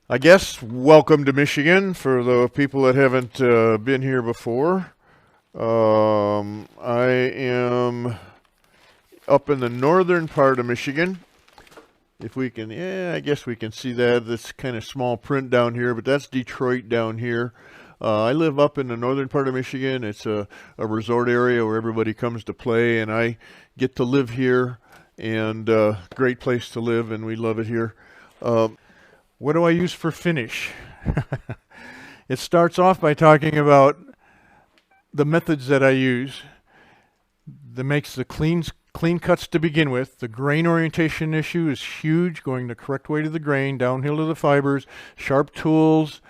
I guess welcome to Michigan for the people that haven't been here before. I am up in the northern part of Michigan. If we can, I guess we can see that. That's kind of small print down here, but that's Detroit down here. I live up in the northern part of Michigan. It's a resort area where everybody comes to play, and I get to live here, and great place to live, and we love it here. What do I use for finish? It starts off by talking about the methods that I use that makes the clean cuts to begin with. The grain orientation issue is huge, going the correct way to the grain, downhill to the fibers, sharp tools,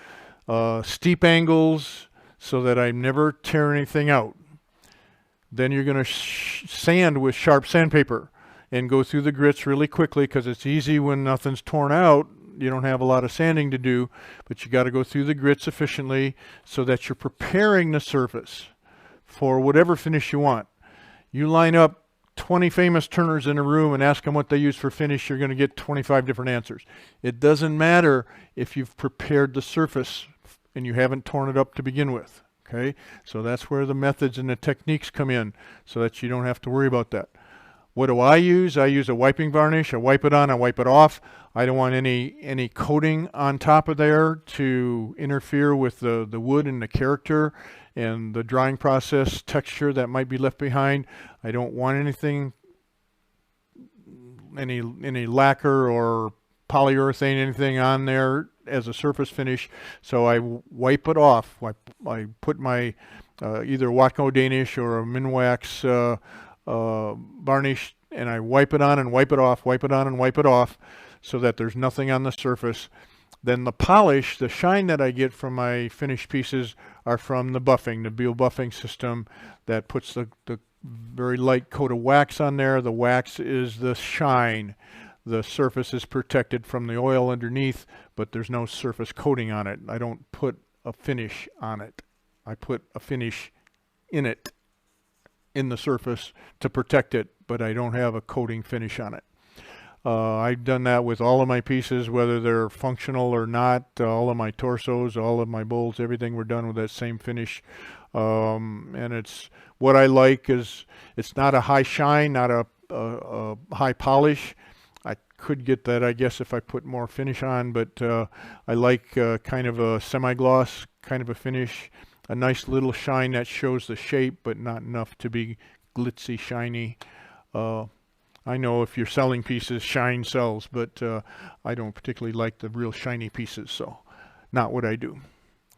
steep angles, so that I never tear anything out. Then you're going to sand with sharp sandpaper and go through the grits really quickly because it's easy when nothing's torn out. You don't have a lot of sanding to do, but you got to go through the grits efficiently so that you're preparing the surface for whatever finish you want. You line up 20 famous turners in a room and ask them what they use for finish, you're going to get 25 different answers. It doesn't matter if you've prepared the surface and you haven't torn it up to begin with. Okay, so that's where the methods and the techniques come in so that you don't have to worry about that. What do I use? I use a wiping varnish. I wipe it on, I wipe it off. I don't want any coating on top of there to interfere with the wood and the character and the drying process texture that might be left behind. I don't want any lacquer or polyurethane, anything on there as a surface finish. So I wipe it off. I put my either Watco Danish or a Minwax varnish, and I wipe it on and wipe it off, wipe it on and wipe it off, so that there's nothing on the surface. Then the polish, the shine that I get from my finished pieces are from the buffing, the Beal buffing system that puts the very light coat of wax on there. The wax is the shine. The surface is protected from the oil underneath, but there's no surface coating on it. I don't put a finish on it. I put a finish in it, in the surface to protect it, but I don't have a coating finish on it. I've done that with all of my pieces, whether they're functional or not. All of my torsos, all of my bowls, everything were done with that same finish. And it's what I like is it's not a high shine, not a high polish. I could get that, I guess, if I put more finish on, but I like kind of a semi-gloss kind of a finish. A nice little shine that shows the shape, but not enough to be glitzy, shiny. I know if you're selling pieces, shine sells, but I don't particularly like the real shiny pieces, so not what I do.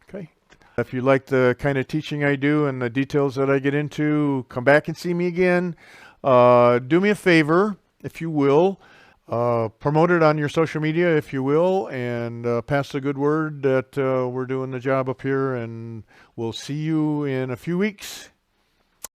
Okay. If you like the kind of teaching I do and the details that I get into, come back and see me again. Do me a favor, if you will. Promote it on your social media, if you will, and pass the good word that we're doing the job up here, and we'll see you in a few weeks.